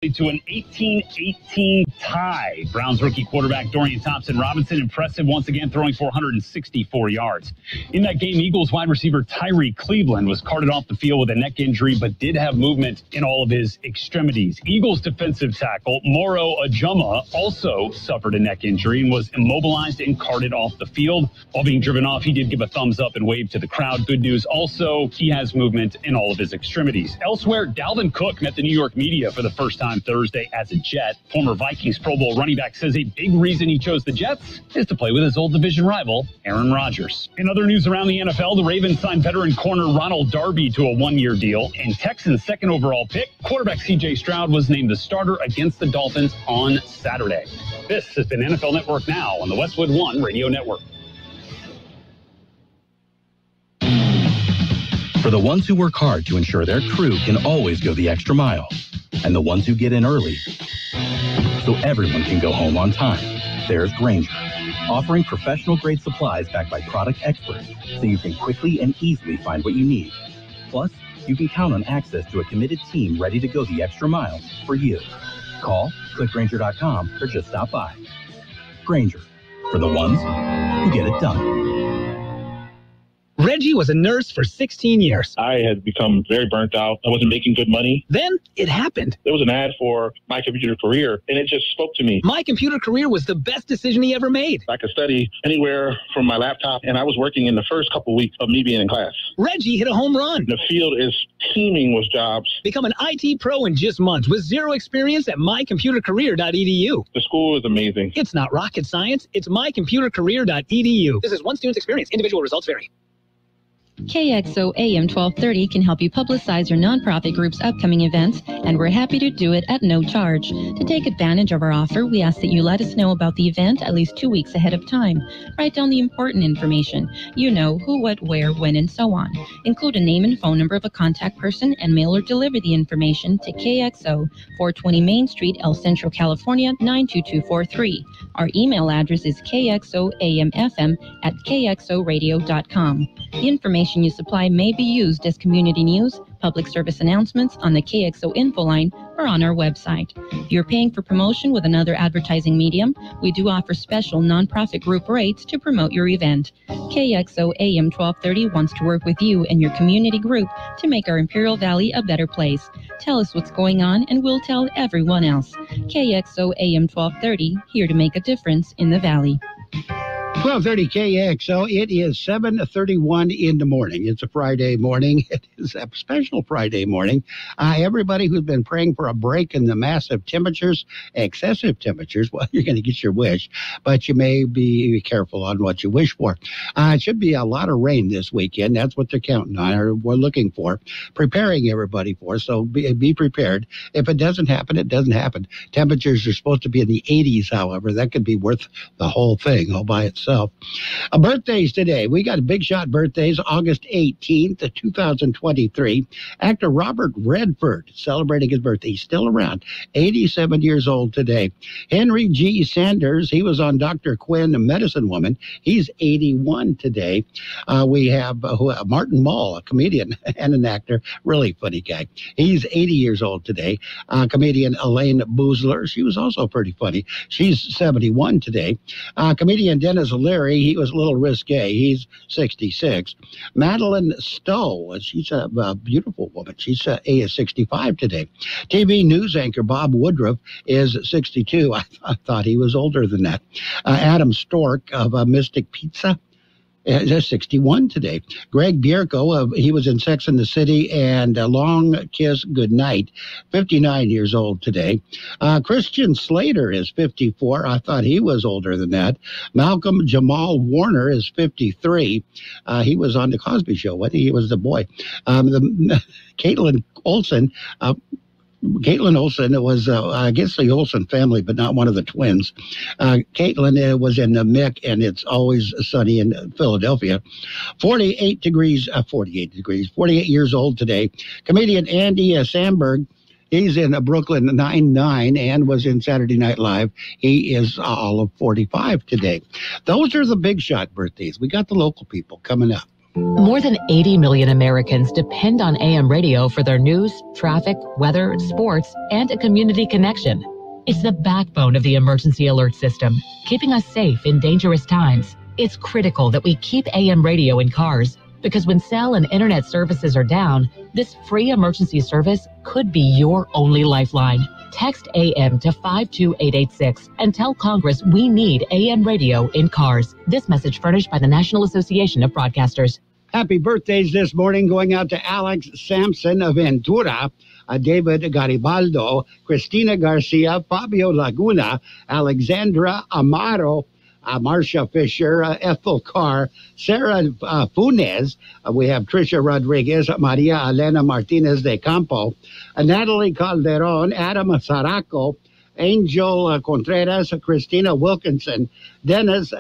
To an 18-18 tie. Browns rookie quarterback Dorian Thompson-Robinson impressive once again, throwing 464 yards. In that game, Eagles wide receiver Tyree Cleveland was carted off the field with a neck injury, but did have movement in all of his extremities. Eagles defensive tackle Moro Ajuma also suffered a neck injury and was immobilized and carted off the field. While being driven off, he did give a thumbs up and wave to the crowd. Good news also, he has movement in all of his extremities. Elsewhere, Dalvin Cook met the New York media for the first time Thursday as a Jet. Former Vikings Pro Bowl running back says a big reason he chose the Jets is to play with his old division rival, Aaron Rodgers. In other news around the NFL, the Ravens signed veteran corner Ronald Darby to a one-year deal, and Texans' second overall pick, quarterback C.J. Stroud, was named the starter against the Dolphins on Saturday. This has been NFL Network Now on the Westwood One Radio Network. For the ones who work hard to ensure their crew can always go the extra mile, and the ones who get in early so everyone can go home on time, there's Grainger, offering professional-grade supplies backed by product experts so you can quickly and easily find what you need. Plus, you can count on access to a committed team ready to go the extra mile for you. Call, click Grainger.com, or just stop by. Grainger, for the ones who get it done. Reggie was a nurse for 16 years. I had become very burnt out. I wasn't making good money. Then it happened. There was an ad for My Computer Career, and it just spoke to me. My Computer Career was the best decision he ever made. I could study anywhere from my laptop, and I was working in the first couple weeks of me being in class. Reggie hit a home run. The field is teeming with jobs. Become an IT pro in just months with zero experience at mycomputercareer.edu. The school is amazing. It's not rocket science. It's mycomputercareer.edu. This is one student's experience. Individual results vary. Kxo AM 1230 can help you publicize your nonprofit group's upcoming events, and we're happy to do it at no charge. To take advantage of our offer, we ask that you let us know about the event at least 2 weeks ahead of time. Write down the important information. You know, who, what, where, when, and so on. Include a name and phone number of a contact person and mail or deliver the information to KXO, 420 Main Street, El Centro, California, 92243. Our email address is kxoamfm@kxoradio.com. The information you supply may be used as community news, public service announcements on the KXO info line, or on our website. If you're paying for promotion with another advertising medium, we do offer special nonprofit group rates to promote your event. KXO AM 1230 wants to work with you and your community group to make our Imperial Valley a better place. Tell us what's going on and we'll tell everyone else. KXO AM 1230, here to make a difference in the Valley. 1230 KXO. It is 7:31 in the morning. It's a Friday morning. It is a special Friday morning. Everybody who's been praying for a break in the massive temperatures, excessive temperatures, well, you're going to get your wish, but you may be careful on what you wish for. It should be a lot of rain this weekend. That's what they're counting on, or we're looking for, preparing everybody for. So be prepared. If it doesn't happen, it doesn't happen. Temperatures are supposed to be in the 80s, however. That could be worth the whole thing all by itself. Birthdays today. We got big shot birthdays. August 18th, 2023. Actor Robert Redford celebrating his birthday. He's still around. 87 years old today. Henry G. Sanders. He was on Dr. Quinn, Medicine Woman. He's 81 today. We have Martin Mull, a comedian and an actor. Really funny guy. He's 80 years old today. Comedian Elaine Boozler. She was also pretty funny. She's 71 today. Comedian Dennis Leary, he was a little risque. He's 66. Madeline Stowe, she's a beautiful woman. She's 65 today. TV news anchor Bob Woodruff is 62. I thought he was older than that. Adam Stork of Mystic Pizza is 61 today. Greg Bierko, he was in Sex and the City and Long Kiss Goodnight, 59 years old today. Christian Slater is 54. I thought he was older than that. Malcolm Jamal Warner is 53. He was on The Cosby Show. He was the boy. Caitlin Olsen, was, I guess, the Olsen family, but not one of the twins. Caitlin was in the Mick, and It's Always Sunny in Philadelphia. 48 years old today. Comedian Andy Samberg, he's in Brooklyn Nine-Nine and was in Saturday Night Live. He is all of 45 today. Those are the big shot birthdays. We got the local people coming up. More than 80 million Americans depend on AM radio for their news, traffic, weather, sports, and a community connection. It's the backbone of the emergency alert system, keeping us safe in dangerous times. It's critical that we keep AM radio in cars, because when cell and internet services are down, this free emergency service could be your only lifeline. Text AM to 52886 and tell Congress we need AM radio in cars. This message furnished by the National Association of Broadcasters. Happy birthdays this morning going out to Alex Sampson of Ventura, David Garibaldo, Cristina Garcia, Fabio Laguna, Alexandra Amaro, Marcia Fisher, Ethel Carr, Sarah Funes. We have Tricia Rodriguez, Maria Elena Martinez de Campo, Natalie Calderon, Adam Saraco, Angel Contreras, Christina Wilkinson, Denise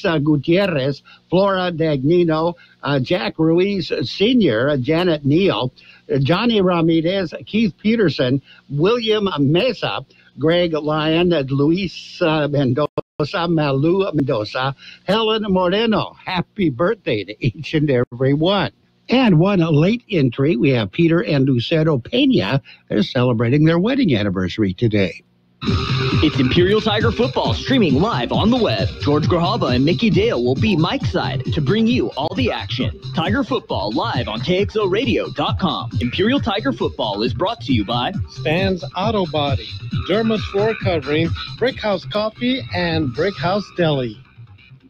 Gutierrez, Flora Dagnino, Jack Ruiz Sr., Janet Neal, Johnny Ramirez, Keith Peterson, William Mesa, Greg Lyon, Luis Mendoza, Malu Mendoza, Helen Moreno. Happy birthday to each and every one. And one late entry, we have Peter and Lucero Pena. They're celebrating their wedding anniversary today. It's Imperial Tiger Football streaming live on the web. George Grahava and Mickey Dale will be Mike's side to bring you all the action. Tiger Football live on KXORadio.com. Imperial Tiger Football is brought to you by Stan's Auto Body, Dermot Floor Covering, Brickhouse Coffee, and Brickhouse Deli.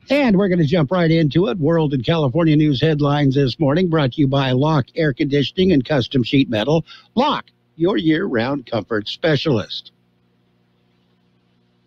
And we're going to jump right into it. World and California news headlines this morning brought to you by Lock Air Conditioning and Custom Sheet Metal. Lock, your year-round comfort specialist.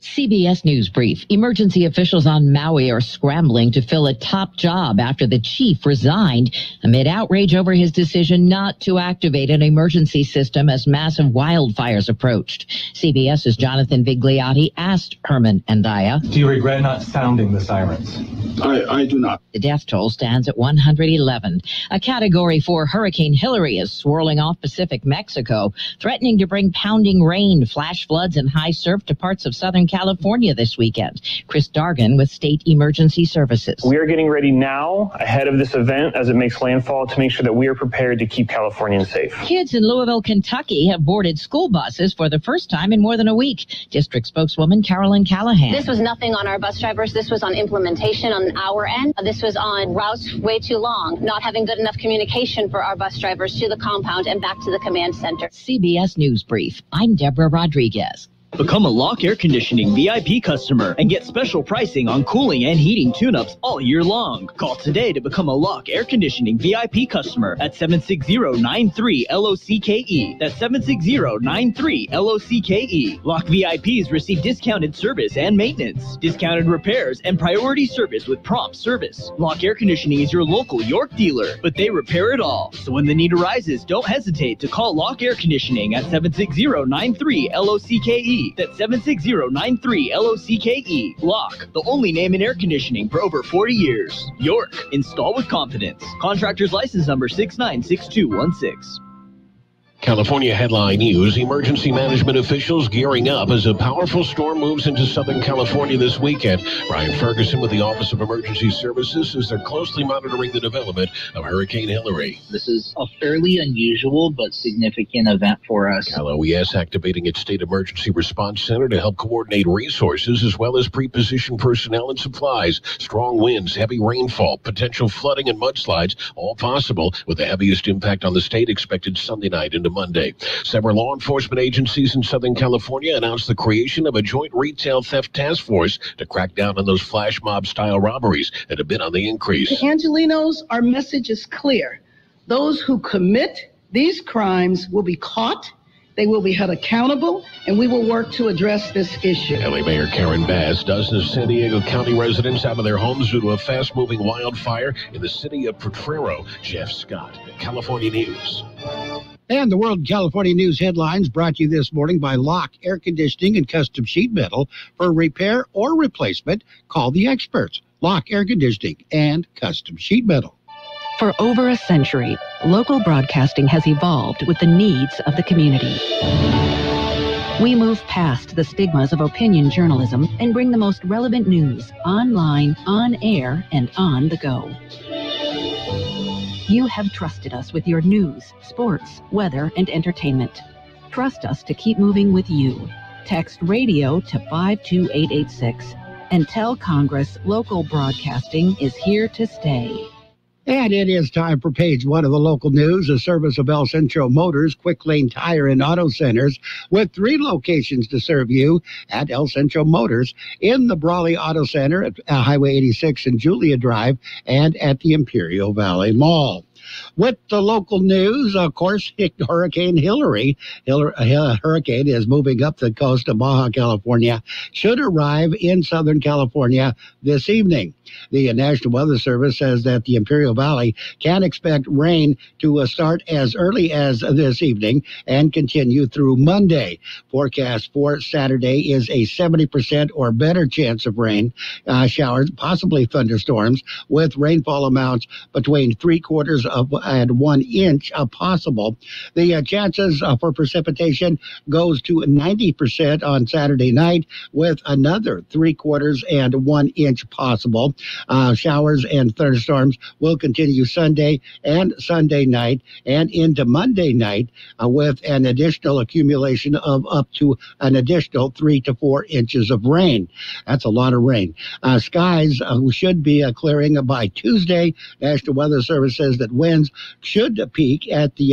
CBS News Brief. Emergency officials on Maui are scrambling to fill a top job after the chief resigned amid outrage over his decision not to activate an emergency system as massive wildfires approached. CBS's Jonathan Vigliotti asked Herman Andaya, "Do you regret not sounding the sirens?" I do not. The death toll stands at 111. A Category 4 Hurricane Hillary is swirling off Pacific Mexico, threatening to bring pounding rain, flash floods, and high surf to parts of Southern California this weekend. Chris Dargan with State Emergency Services. We are getting ready now, ahead of this event, as it makes landfall, to make sure that we are prepared to keep Californians safe. Kids in Louisville, Kentucky have boarded school buses for the first time in more than a week. District spokeswoman Carolyn Callahan. This was nothing on our bus drivers. This was on implementation on our end. This was on routes way too long, not having good enough communication for our bus drivers to the compound and back to the command center. CBS News Brief. I'm Deborah Rodriguez. Become a Lock Air Conditioning VIP customer and get special pricing on cooling and heating tune-ups all year long. Call today to become a Lock Air Conditioning VIP customer at 760-93-LOCKE. That's 760-93-LOCKE. Lock VIPs receive discounted service and maintenance, discounted repairs, and priority service with prompt service. Lock Air Conditioning is your local York dealer, but they repair it all. So when the need arises, don't hesitate to call Lock Air Conditioning at 760-93-LOCKE. That's 760-93-LOCKE. Lock, the only name in air conditioning for over 40 years. York, install with confidence. Contractor's license number 696216. California headline news. Emergency management officials gearing up as a powerful storm moves into Southern California this weekend. Brian Ferguson with the Office of Emergency Services says they're closely monitoring the development of Hurricane Hillary. This is a fairly unusual but significant event for us. Cal OES activating its State Emergency Response Center to help coordinate resources as well as pre-position personnel and supplies. Strong winds, heavy rainfall, potential flooding and mudslides, all possible, with the heaviest impact on the state expected Sunday night into Monday. Several law enforcement agencies in Southern California announced the creation of a joint retail theft task force to crack down on those flash mob style robberies that have been on the increase. The Angelinos, our message is clear. Those who commit these crimes will be caught, they will be held accountable, and we will work to address this issue. LA Mayor Karen Bass, dozens of San Diego County residents out of their homes due to a fast-moving wildfire in the city of Potrero. Jeff Scott, California News. And the World California News headlines brought to you this morning by Lock Air Conditioning and Custom Sheet Metal. For repair or replacement, call the experts. Lock Air Conditioning and Custom Sheet Metal. For over a century, local broadcasting has evolved with the needs of the community. We move past the stigmas of opinion journalism and bring the most relevant news online, on air, and on the go. You have trusted us with your news, sports, weather, and entertainment. Trust us to keep moving with you. Text radio to 52886 and tell Congress local broadcasting is here to stay. And it is time for page one of the local news, a service of El Centro Motors, Quick Lane Tire and Auto Centers, with 3 locations to serve you at El Centro Motors in the Brawley Auto Center at Highway 86 and Julia Drive and at the Imperial Valley Mall. With the local news, of course, Hurricane Hillary. Hurricane is moving up the coast of Baja California, should arrive in Southern California this evening. The National Weather Service says that the Imperial Valley can expect rain to start as early as this evening and continue through Monday. Forecast for Saturday is a 70% or better chance of rain, showers, possibly thunderstorms, with rainfall amounts between 3/4 and 1 inch possible. The chances for precipitation goes to 90% on Saturday night, with another 3/4 and 1 inch possible. Showers and thunderstorms will continue Sunday and Sunday night and into Monday night, with an additional accumulation of up to an additional 3 to 4 inches of rain. That's a lot of rain. Skies should be clearing by Tuesday. National Weather Service says that winds should peak at the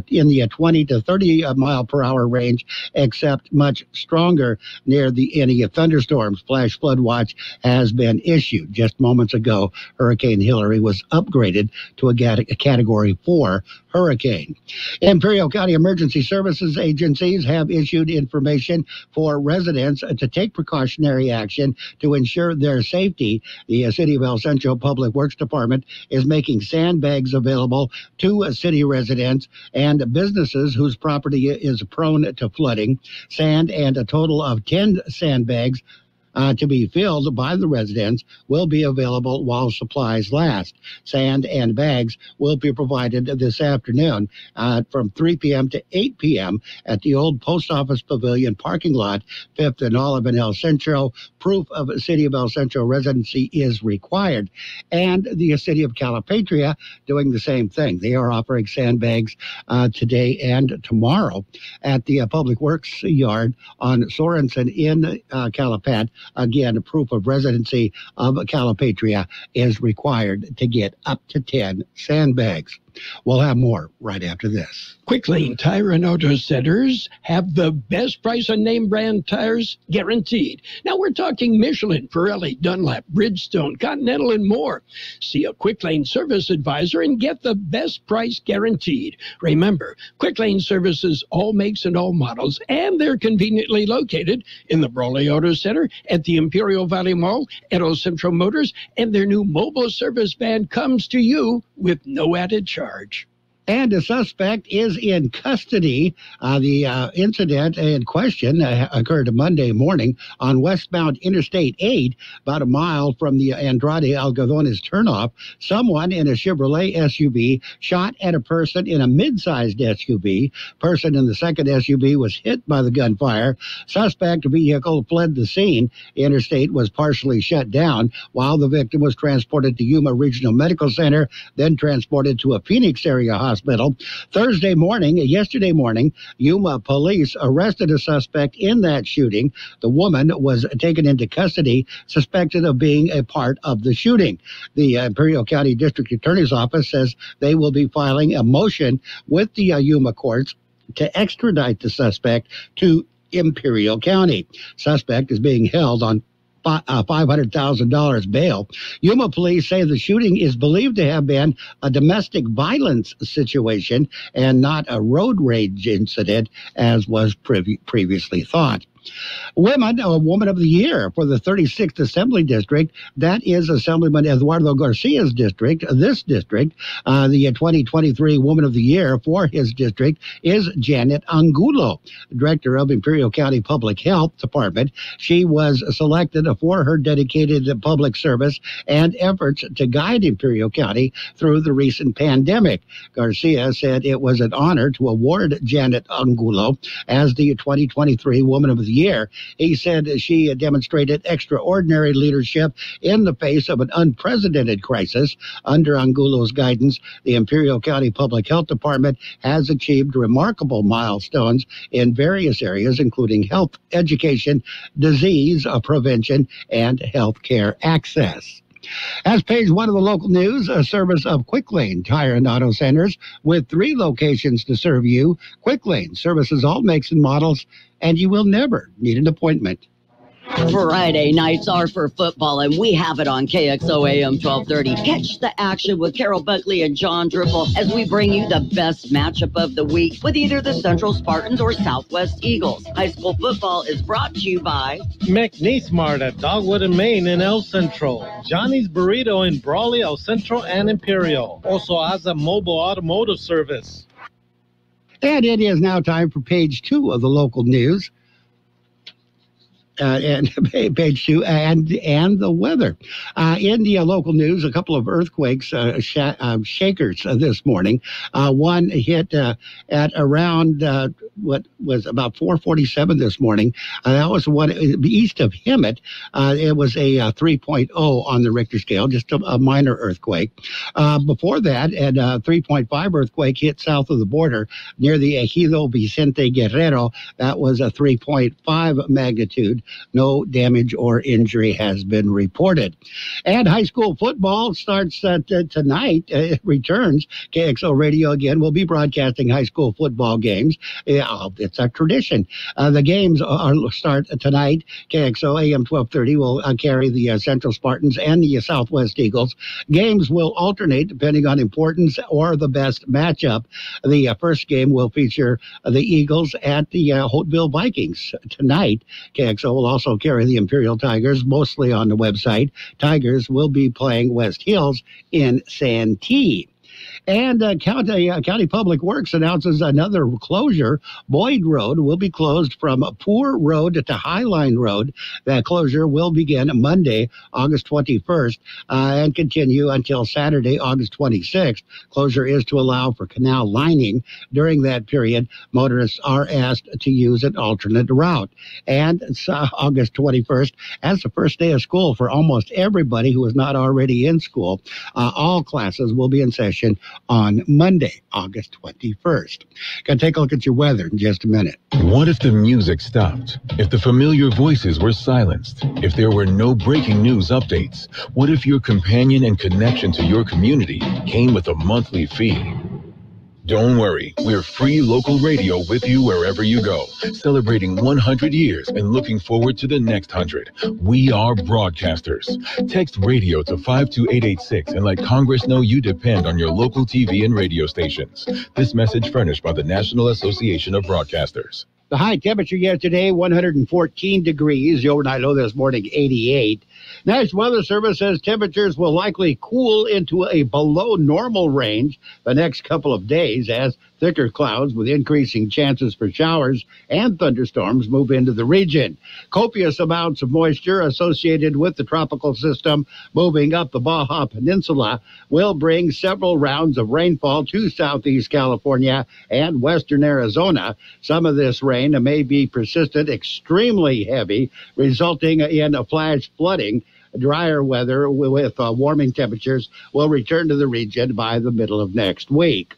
in the 20 to 30 mile per hour range, except much stronger near any thunderstorms. Flash flood watch has been issued. Just moments ago, Hurricane Hillary was upgraded to a Category 4 hurricane. Imperial County Emergency Services agencies have issued information for residents to take precautionary action to ensure their safety. The City of El Centro Public Works Department is making sandbags available to city residents and businesses whose property is prone to flooding. Sand and a total of 10 sandbags to be filled by the residents will be available while supplies last. Sand and bags will be provided this afternoon from 3 p.m. to 8 p.m. at the old Post Office Pavilion parking lot, 5th and Olive in El Centro. Proof of City of El Centro residency is required. And the City of Calipatria doing the same thing. They are offering sandbags today and tomorrow at the Public Works Yard on Sorensen in Calipat. Again, proof of residency of Calipatria is required to get up to 10 sandbags. We'll have more right after this. Quick Lane Tire and Auto Centers have the best price on name brand tires guaranteed. Now we're talking Michelin, Pirelli, Dunlop, Bridgestone, Continental, and more. See a Quick Lane service advisor and get the best price guaranteed. Remember, Quick Lane services all makes and all models, and they're conveniently located in the Brawley Auto Center, at the Imperial Valley Mall, at El Centro Motors, and their new mobile service van comes to you with no added charge. And a suspect is in custody. The incident in question occurred Monday morning on westbound Interstate 8, about a mile from the Andrade Algodones turnoff. Someone in a Chevrolet SUV shot at a person in a mid-sized SUV. Person in the second SUV was hit by the gunfire. Suspect vehicle fled the scene. The interstate was partially shut down while the victim was transported to Yuma Regional Medical Center, then transported to a Phoenix area hospital. Yesterday morning, Yuma police arrested a suspect in that shooting. The woman was taken into custody, suspected of being a part of the shooting. The Imperial County District Attorney's Office says they will be filing a motion with the Yuma courts to extradite the suspect to Imperial County. Suspect is being held on $500,000 bail. Yuma police say the shooting is believed to have been a domestic violence situation and not a road rage incident, as was previously thought. Woman of the Year for the 36th Assembly District. That is Assemblyman Eduardo Garcia's district. This district, the 2023 Woman of the Year for his district is Janet Angulo, Director of Imperial County Public Health Department. She was selected for her dedicated public service and efforts to guide Imperial County through the recent pandemic. Garcia said it was an honor to award Janet Angulo as the 2023 Woman of the year. He said she demonstrated extraordinary leadership in the face of an unprecedented crisis. Under Angulo's guidance, the Imperial County Public Health Department has achieved remarkable milestones in various areas, including health, education, disease prevention, and health care access. As page one of the local news, a service of Quick Lane Tire and Auto Centers with 3 locations to serve you. Quick Lane services all makes and models, and you will never need an appointment. Friday nights are for football, and we have it on KXO AM 1230. Catch the action with Carol Buckley and John Dripple as we bring you the best matchup of the week with either the Central Spartans or Southwest Eagles. High school football is brought to you by McNeese Mart at Dogwood and Main in El Centro. Johnny's Burrito in Brawley, El Centro, and Imperial. Also has a mobile automotive service. And it is now time for page 2 of the local news. And page 2 and the weather. In the local news, a couple of earthquakes, shakers this morning. One hit at around what was about 4:47 this morning. That was one east of Hemet. It was a 3.0 on the Richter scale, just a minor earthquake. Before that, a 3.5 earthquake hit south of the border near the Ejido Vicente Guerrero. That was a 3.5 magnitude. No damage or injury has been reported. And high school football starts tonight. It returns. KXO Radio again will be broadcasting high school football games. It's a tradition. The games start tonight. KXO AM 1230 will carry the Central Spartans and the Southwest Eagles. Games will alternate depending on importance or the best matchup. The first game will feature the Eagles at the Holtville Vikings tonight. KXO will also carry the Imperial Tigers, mostly on the website. Tigers will be playing West Hills in Santee. And County Public Works announces another closure. Boyd Road will be closed from Poor Road to Highline Road. That closure will begin Monday, August 21st, and continue until Saturday, August 26th. Closure is to allow for canal lining. During that period, motorists are asked to use an alternate route. And it's August 21st, as the first day of school for almost everybody who is not already in school. All classes will be in session on Monday, August 21st. Gonna take a look at your weather in just a minute. What if the music stopped? If the familiar voices were silenced? If there were no breaking news updates? What if your companion and connection to your community came with a monthly fee? Don't worry, we're free local radio with you wherever you go, celebrating 100 years and looking forward to the next 100. We are broadcasters. Text radio to 52886 and let Congress know you depend on your local TV and radio stations. This message furnished by the National Association of Broadcasters. The high temperature yesterday, 114 degrees. The overnight low this morning, 88. National Weather Service says temperatures will likely cool into a below normal range the next couple of days as thicker clouds with increasing chances for showers and thunderstorms move into the region. Copious amounts of moisture associated with the tropical system moving up the Baja Peninsula will bring several rounds of rainfall to southeast California and western Arizona. Some of this rain may be persistent, extremely heavy, resulting in a flash flooding. Drier weather with warming temperatures will return to the region by the middle of next week.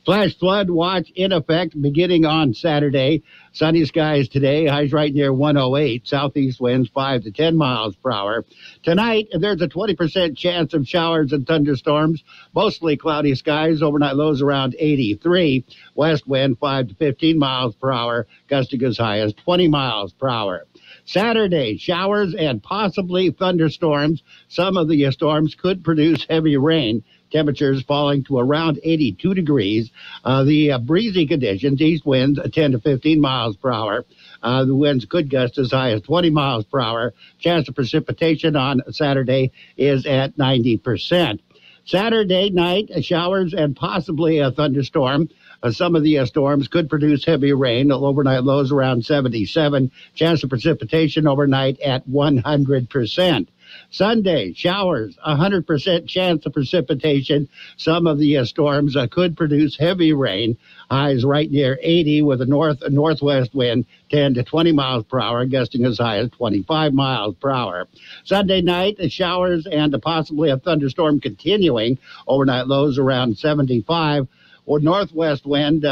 Flash flood watch in effect beginning on Saturday. Sunny skies today, highs right near 108. Southeast winds 5 to 10 miles per hour. Tonight, there's a 20% chance of showers and thunderstorms. Mostly cloudy skies, overnight lows around 83. West wind 5 to 15 miles per hour, gusting as high as 20 miles per hour. Saturday, showers and possibly thunderstorms. Some of the storms could produce heavy rain. Temperatures falling to around 82 degrees. The breezy conditions, east winds 10 to 15 miles per hour. The winds could gust as high as 20 miles per hour. Chance of precipitation on Saturday is at 90%. Saturday night, showers and possibly a thunderstorm. Some of the storms could produce heavy rain. Overnight lows around 77. Chance of precipitation overnight at 100%. Sunday, showers, 100% chance of precipitation. Some of the storms could produce heavy rain. Highs right near 80 with a northwest wind, 10 to 20 miles per hour, gusting as high as 25 miles per hour. Sunday night, showers and possibly a thunderstorm continuing. Overnight lows around 75, or northwest wind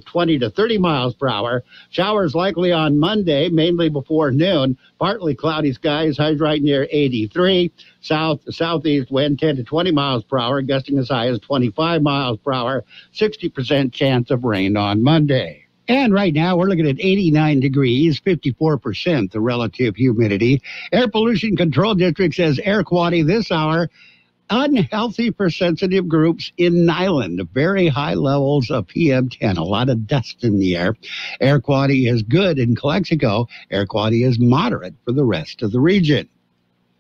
20 to 30 miles per hour. Showers likely on Monday, mainly before noon. Partly cloudy skies, highs right near 83. Southeast wind 10 to 20 miles per hour, gusting as high as 25 miles per hour. 60% chance of rain on Monday. And right now, we're looking at 89 degrees, 54% the relative humidity. Air Pollution Control District says air quality this hour, unhealthy for sensitive groups in Nyland. Very high levels of PM10, a lot of dust in the air. Air quality is good in Calexico. Air quality is moderate for the rest of the region.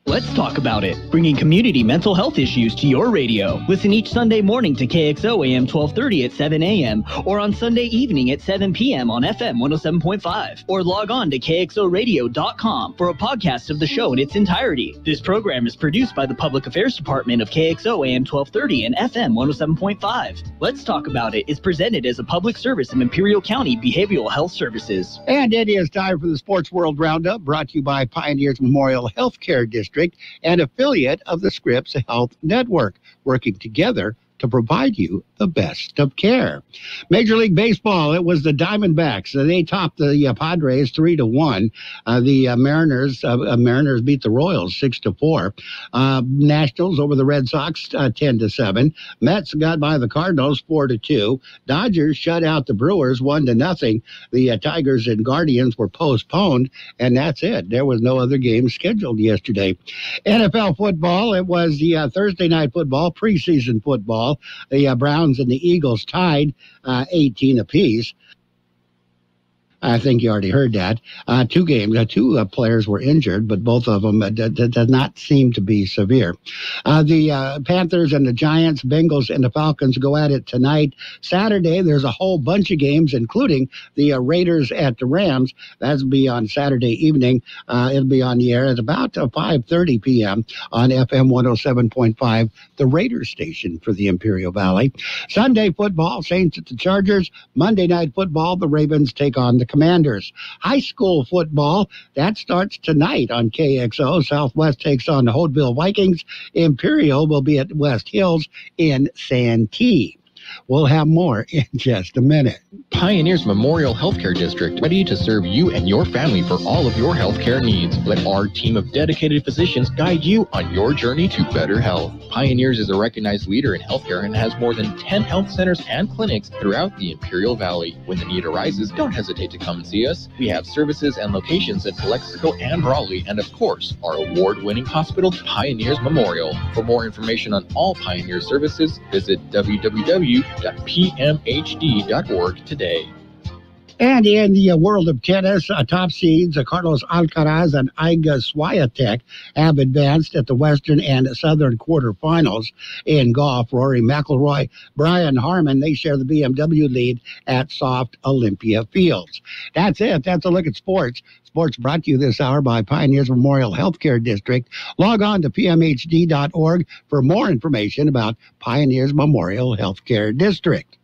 Let's talk about it, bringing community mental health issues to your radio. Listen each Sunday morning to KXO AM 1230 at 7 a.m. or on Sunday evening at 7 p.m. on FM 107.5, or log on to kxoradio.com for a podcast of the show in its entirety. This program is produced by the Public Affairs Department of KXO AM 1230 and FM 107.5. Let's Talk About It is presented as a public service of Imperial County Behavioral Health Services. And it is time for the Sports World Roundup, brought to you by Pioneers Memorial Healthcare District, an affiliate of the Scripps Health Network, working together to provide you the best of care. Major League Baseball, it was the Diamondbacks. They topped the Padres 3-1. The Mariners beat the Royals 6-4. Nationals over the Red Sox 10-7. Mets got by the Cardinals 4-2. Dodgers shut out the Brewers 1-0. The Tigers and Guardians were postponed, and that's it. There was no other game scheduled yesterday. NFL football, it was the Thursday night football, preseason football. The Browns and the Eagles tied 18 apiece. I think you already heard that. Two players were injured, but both of them did not seem to be severe. The Panthers and the Giants, Bengals and the Falcons go at it tonight. Saturday, there's a whole bunch of games, including the Raiders at the Rams. That'll be on Saturday evening. It'll be on the air at about 5:30 p.m. on FM 107.5, the Raiders station for the Imperial Valley. Sunday football, Saints at the Chargers. Monday night football, the Ravens take on the Commanders. High school football, that starts tonight on KXO. Southwest takes on the Hodeville Vikings. Imperial will be at West Hills in Santee. We'll have more in just a minute. Pioneers Memorial Healthcare District, ready to serve you and your family for all of your healthcare needs. Let our team of dedicated physicians guide you on your journey to better health. Pioneers is a recognized leader in healthcare and has more than 10 health centers and clinics throughout the Imperial Valley. When the need arises, don't hesitate to come and see us. We have services and locations in Calexico and Raleigh, and of course, our award-winning hospital, Pioneers Memorial. For more information on all Pioneer services, visit www.pmhd.org today. And in the world of tennis, top seeds Carlos Alcaraz and Iga Swiatek have advanced at the Western and Southern quarterfinals. In golf, Rory McIlroy, Brian Harman, they share the BMW lead at Soft Olympia Fields. That's it. That's a look at sports. Sports brought to you this hour by Pioneers Memorial Healthcare District. Log on to pmhd.org for more information about Pioneers Memorial Healthcare District.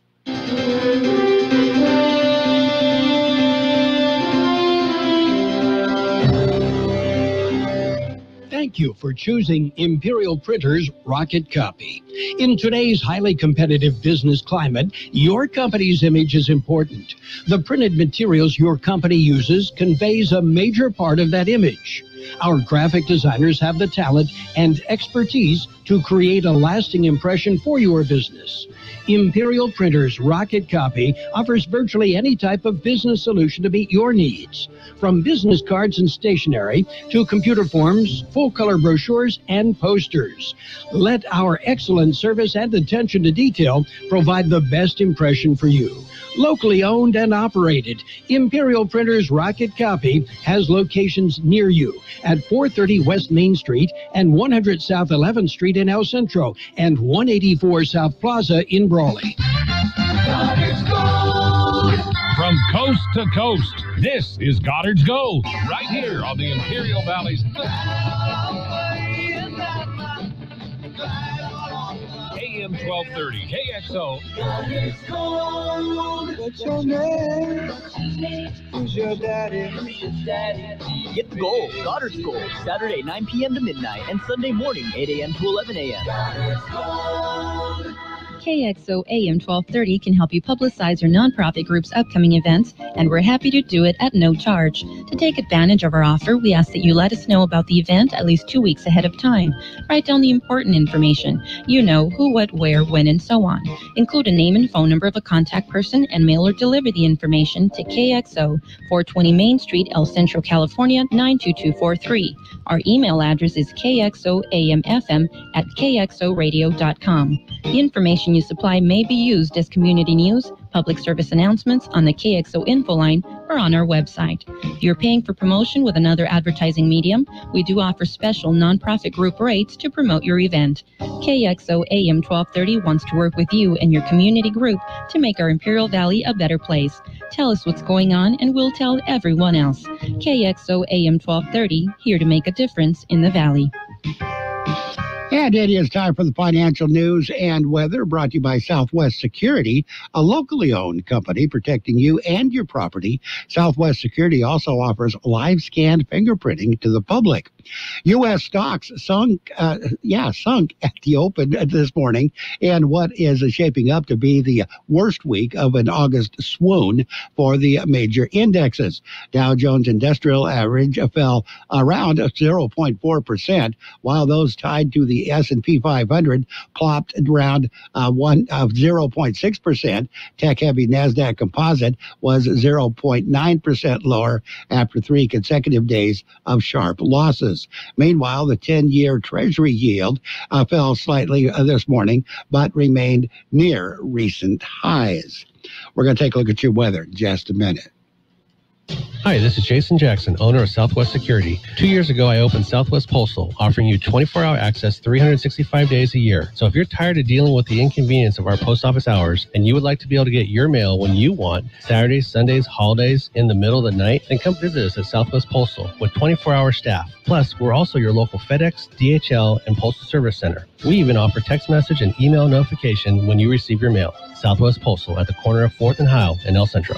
Thank you for choosing Imperial Printers Rocket Copy. In today's highly competitive business climate, your company's image is important. The printed materials your company uses conveys a major part of that image. Our graphic designers have the talent and expertise to create a lasting impression for your business. Imperial Printers Rocket Copy offers virtually any type of business solution to meet your needs, from business cards and stationery to computer forms, full-color brochures, and posters. Let our excellent service and attention to detail provide the best impression for you. Locally owned and operated, Imperial Printers Rocket Copy has locations near you at 430 West Main Street and 100 South 11th Street in El Centro and 184 South Plaza in Brawley. Goddard's Gold. From coast to coast, this is Goddard's Gold, right here on the Imperial Valley's AM 1230, KXO. What's your name? Who's your daddy? Get the gold, Goddard's Gold, Saturday 9 p.m. to midnight and Sunday morning 8 a.m. to 11 a.m. KXO AM 1230 can help you publicize your nonprofit group's upcoming events, and we're happy to do it at no charge. To take advantage of our offer, we ask that you let us know about the event at least 2 weeks ahead of time. Write down the important information. You know, who, what, where, when, and so on. Include a name and phone number of a contact person and mail or deliver the information to KXO, 420 Main Street, El Centro, California, 92243. Our email address is kxoamfm@kxoradio.com. The information you supply may be used as community news, public service announcements on the KXO info line, or on our website. If you're paying for promotion with another advertising medium, we do offer special nonprofit group rates to promote your event. KXO AM 1230 wants to work with you and your community group to make our Imperial Valley a better place. Tell us what's going on and we'll tell everyone else. KXO AM 1230, here to make a difference in the Valley. And it is time for the financial news and weather, brought to you by Southwest Security, a locally owned company protecting you and your property. Southwest Security also offers live scan fingerprinting to the public. U.S. stocks sunk at the open this morning in what is shaping up to be the worst week of an August swoon for the major indexes. Dow Jones Industrial Average fell around 0.4%, while those tied to the S&P 500 plopped around 0.6%. Tech-heavy NASDAQ Composite was 0.9% lower after 3 consecutive days of sharp losses. Meanwhile, the 10-year Treasury yield fell slightly this morning, but remained near recent highs. We're going to take a look at your weather in just a minute. Hi, this is Jason Jackson, owner of Southwest Security. 2 years ago, I opened Southwest Postal, offering you 24-hour access 365 days a year. So if you're tired of dealing with the inconvenience of our post office hours and you would like to be able to get your mail when you want, Saturdays, Sundays, holidays, in the middle of the night, then come visit us at Southwest Postal with 24-hour staff. Plus, we're also your local FedEx, DHL, and Postal Service Center. We even offer text message and email notification when you receive your mail. Southwest Postal at the corner of 4th and Howe in El Centro.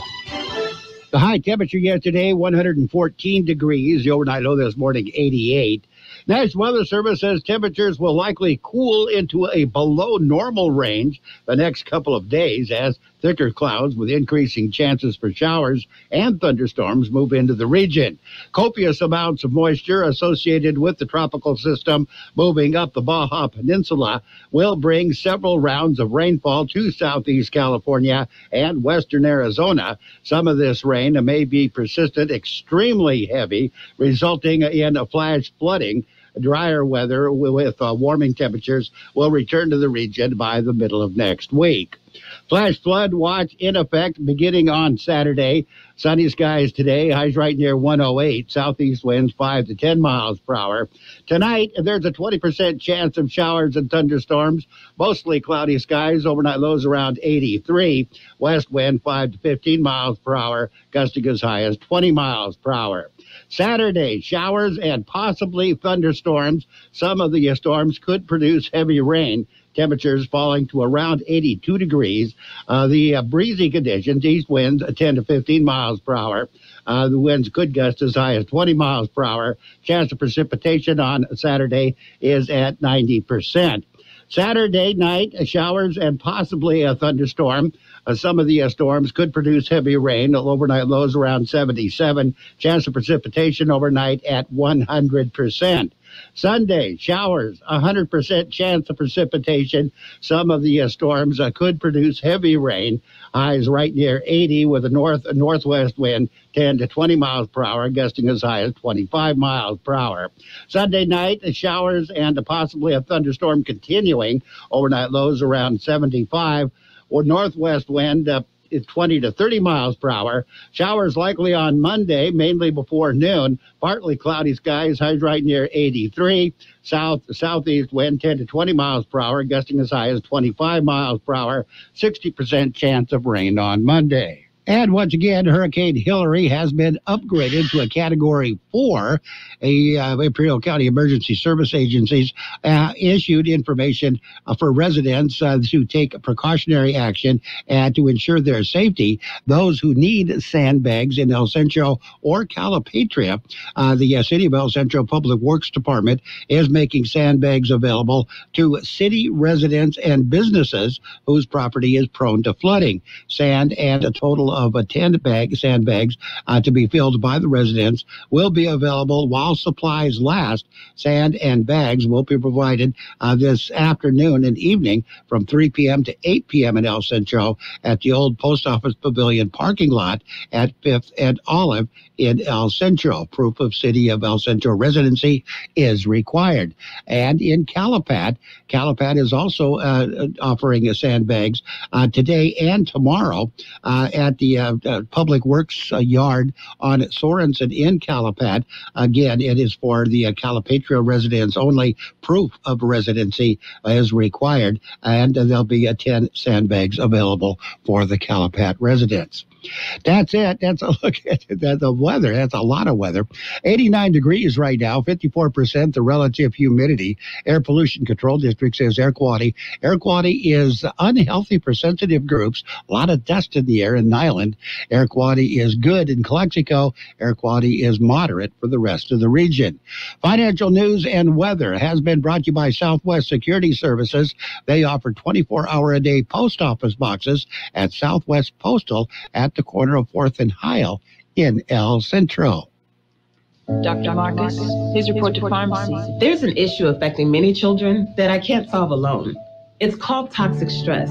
The high temperature yesterday, 114 degrees. The overnight low this morning, 88. National Weather Service says temperatures will likely cool into a below normal range the next couple of days as thicker clouds with increasing chances for showers and thunderstorms move into the region. Copious amounts of moisture associated with the tropical system moving up the Baja Peninsula will bring several rounds of rainfall to southeast California and western Arizona. Some of this rain may be persistent, extremely heavy, resulting in a flash flooding. Drier weather with warming temperatures will return to the region by the middle of next week. Flash flood watch in effect beginning on Saturday. Sunny skies today, highs right near 108. Southeast winds 5 to 10 miles per hour. Tonight, there's a 20% chance of showers and thunderstorms. Mostly cloudy skies, overnight lows around 83. West wind 5 to 15 miles per hour, gusting as high as 20 miles per hour. Saturday, showers and possibly thunderstorms. Some of the storms could produce heavy rain. Temperatures falling to around 82 degrees. The breezy conditions, east winds 10 to 15 miles per hour. The winds could gust as high as 20 miles per hour. Chance of precipitation on Saturday is at 90%. Saturday night, showers and possibly a thunderstorm. Some of the storms could produce heavy rain. Overnight lows around 77. Chance of precipitation overnight at 100%. Sunday, showers, 100% chance of precipitation. Some of the storms could produce heavy rain. Highs right near 80 with a northwest wind 10 to 20 miles per hour, gusting as high as 25 miles per hour. Sunday night, showers and possibly a thunderstorm continuing. Overnight lows around 75. Or northwest wind 20 to 30 miles per hour. Showers likely on Monday, mainly before noon. Partly cloudy skies, highs right near 83. Southeast wind 10 to 20 miles per hour, gusting as high as 25 miles per hour. 60% chance of rain on Monday. And once again, Hurricane Hillary has been upgraded to a Category 4. Imperial County Emergency Service Agencies issued information for residents to take precautionary action and to ensure their safety. Those who need sandbags in El Centro or Calipatria, the City of El Centro Public Works Department is making sandbags available to city residents and businesses whose property is prone to flooding. Sand and a total of 10 sandbags to be filled by the residents will be available while supplies last. Sand and bags will be provided this afternoon and evening from 3 p.m. to 8 p.m. in El Centro at the old Post Office Pavilion parking lot at 5th and Olive in El Centro. Proof of City of El Centro residency is required. And in Calipat is also offering sandbags today and tomorrow at the Public Works yard on Sorensen in Calipat. Again, it is for the Calipatria residents only. Proof of residency is required, and there'll be 10 sandbags available for the Calipat residents. That's it. That's a look at the weather. That's a lot of weather. 89 degrees right now, 54% the relative humidity. Air Pollution Control District says air quality. Air quality is unhealthy for sensitive groups. A lot of dust in the air in Nyland. Air quality is good in Calexico. Air quality is moderate for the rest of the region. Financial news and weather has been brought to you by Southwest Security Services. They offer 24-hour-a-day post office boxes at Southwest Postal at the corner of 4th and Heil in El Centro. Dr. Marcus, please report to pharmacy. There's an issue affecting many children that I can't solve alone. It's called toxic stress.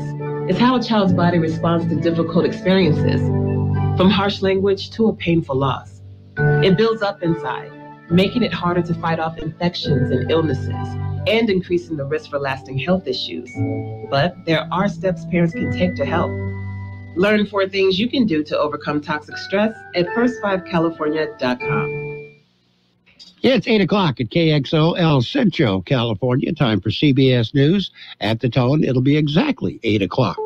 It's how a child's body responds to difficult experiences, from harsh language to a painful loss. It builds up inside, making it harder to fight off infections and illnesses, and increasing the risk for lasting health issues. But there are steps parents can take to help. Learn 4 things you can do to overcome toxic stress at first5california.com. It's 8 o'clock at KXO El Centro, California. Time for CBS News. At the tone, it'll be exactly 8 o'clock.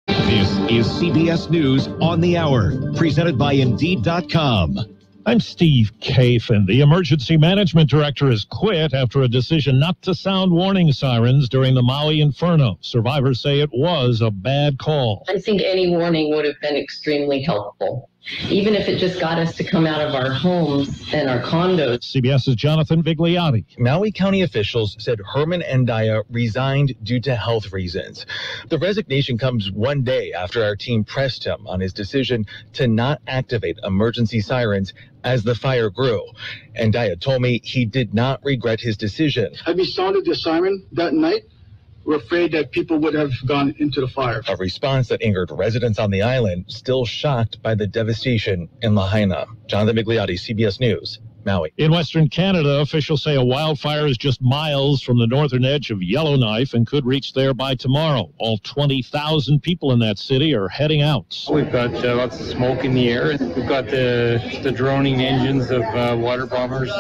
This is CBS News on the Hour, presented by Indeed.com. I'm Steve Kafin. The emergency management director has quit after a decision not to sound warning sirens during the Maui inferno. Survivors say it was a bad call. I think any warning would have been extremely helpful, even if it just got us to come out of our homes and our condos. CBS's Jonathan Vigliotti. Maui County officials said Herman Endaya resigned due to health reasons. The resignation comes one day after our team pressed him on his decision to not activate emergency sirens as the fire grew. Endaya told me he did not regret his decision. Had we sounded the siren that night, we're afraid that people would have gone into the fire. A response that angered residents on the island, still shocked by the devastation in Lahaina. Jonathan Migliotti, CBS News, Maui. In Western Canada, officials say a wildfire is just miles from the northern edge of Yellowknife and could reach there by tomorrow. All 20,000 people in that city are heading out. We've got lots of smoke in the air. We've got the droning engines of water bombers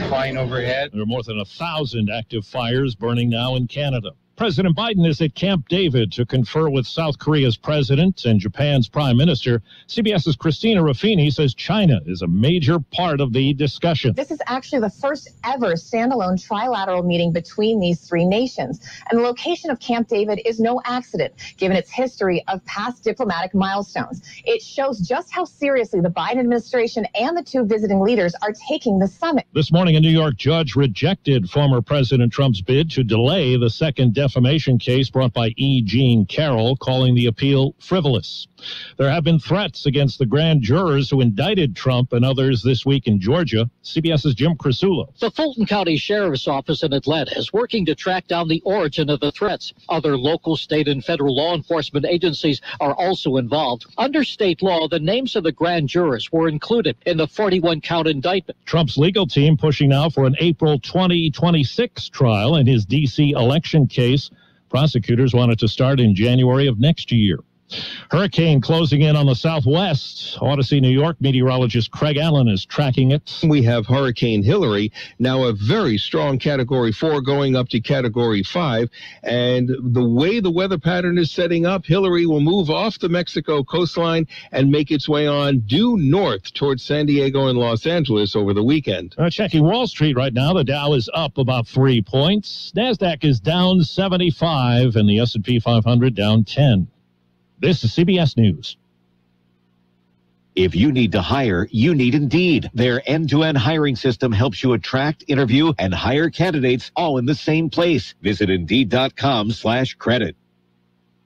flying overhead. There are more than 1,000 active fires burning now in Canada. President Biden is at Camp David to confer with South Korea's president and Japan's prime minister. CBS's Christina Ruffini says China is a major part of the discussion. This is actually the first ever standalone trilateral meeting between these three nations. And the location of Camp David is no accident, given its history of past diplomatic milestones. It shows just how seriously the Biden administration and the two visiting leaders are taking the summit. This morning, a New York judge rejected former President Trump's bid to delay the second defamation case brought by E. Jean Carroll, calling the appeal frivolous. There have been threats against the grand jurors who indicted Trump and others this week in Georgia. CBS's Jim Crisulo. The Fulton County Sheriff's Office in Atlanta is working to track down the origin of the threats. Other local, state, and federal law enforcement agencies are also involved. Under state law, the names of the grand jurors were included in the 41-count indictment. Trump's legal team pushing now for an April 2026 trial in his D.C. election case. Prosecutors want it to start in January of next year. Hurricane closing in on the southwest. Odyssey, New York meteorologist Craig Allen is tracking it. We have Hurricane Hillary, now a very strong Category 4 going up to Category 5. And the way the weather pattern is setting up, Hillary will move off the Mexico coastline and make its way on due north towards San Diego and Los Angeles over the weekend. Checking Wall Street right now, the Dow is up about 3 points. NASDAQ is down 75 and the S&P 500 down 10. This is CBS News. If you need to hire, you need Indeed. Their end-to-end hiring system helps you attract, interview, and hire candidates all in the same place. Visit Indeed.com/credit.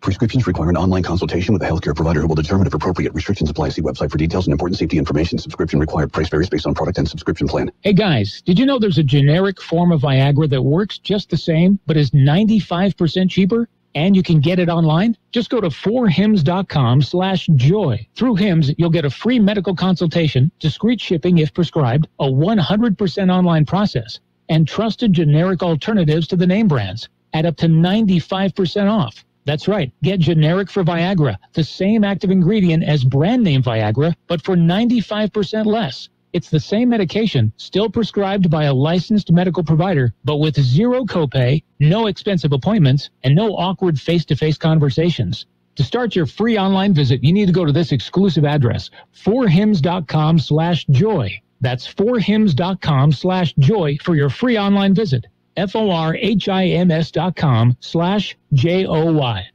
Prescriptions require an online consultation with a healthcare provider who will determine if appropriate. Restrictions apply. See website for details and important safety information. Subscription required. Price varies based on product and subscription plan. Hey guys, did you know there's a generic form of Viagra that works just the same, but is 95% cheaper? And you can get it online? Just go to 4hims.com/joy. Through Hims, you'll get a free medical consultation, discreet shipping if prescribed, a 100% online process, and trusted generic alternatives to the name brands at up to 95% off. That's right. Get generic for Viagra, the same active ingredient as brand name Viagra, but for 95% less. It's the same medication, still prescribed by a licensed medical provider, but with zero copay, no expensive appointments, and no awkward face-to-face conversations. To start your free online visit, you need to go to this exclusive address, 4hims.com/joy. That's 4hims.com/joy for your free online visit. FORHIMS.com/JOY.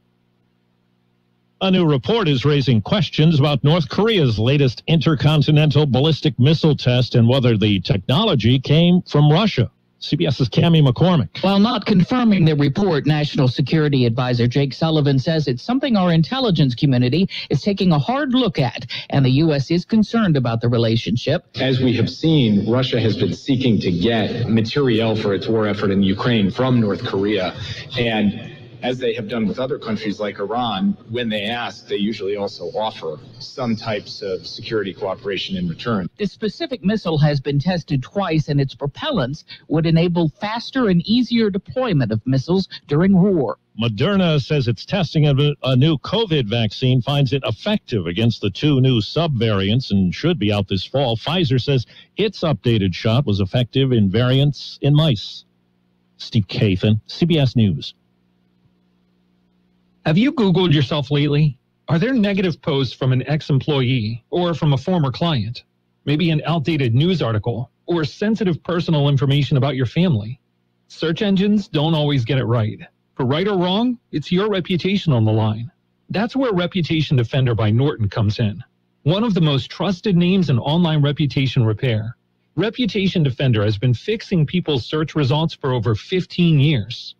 A new report is raising questions about North Korea's latest intercontinental ballistic missile test and whether the technology came from Russia. CBS's Cammie McCormick. While not confirming the report, National Security Advisor Jake Sullivan says it's something our intelligence community is taking a hard look at, and the U.S. is concerned about the relationship. As we have seen, Russia has been seeking to get materiel for its war effort in Ukraine from North Korea, and as they have done with other countries like Iran, when they ask, they usually also offer some types of security cooperation in return. This specific missile has been tested twice, and its propellants would enable faster and easier deployment of missiles during war. Moderna says its testing of a new COVID vaccine finds it effective against the two new subvariants and should be out this fall. Pfizer says its updated shot was effective in variants in mice. Steve Kathan, CBS News. Have you Googled yourself lately? Are there negative posts from an ex-employee or from a former client? Maybe an outdated news article or sensitive personal information about your family? Search engines don't always get it right. For right or wrong, it's your reputation on the line. That's where Reputation Defender by Norton comes in. One of the most trusted names in online reputation repair. Reputation Defender has been fixing people's search results for over 15 years.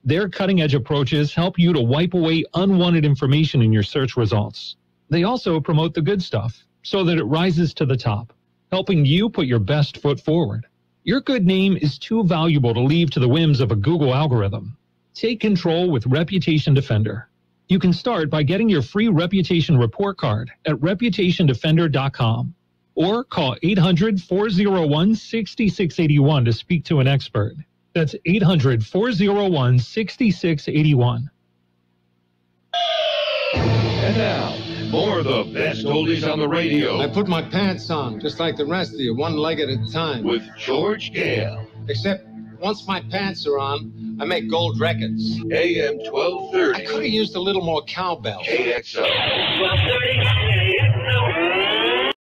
Their cutting-edge approaches help you to wipe away unwanted information in your search results. They also promote the good stuff so that it rises to the top, helping you put your best foot forward. Your good name is too valuable to leave to the whims of a Google algorithm. Take control with Reputation Defender. You can start by getting your free reputation report card at reputationdefender.com or call 800-401-6681 to speak to an expert. That's 800-401-6681. And now, more of the best oldies on the radio. I put my pants on, just like the rest of you, one leg at a time. With George Gale. Except, once my pants are on, I make gold records. AM 1230. I could have used a little more cowbell. KXO. 1230 KXO.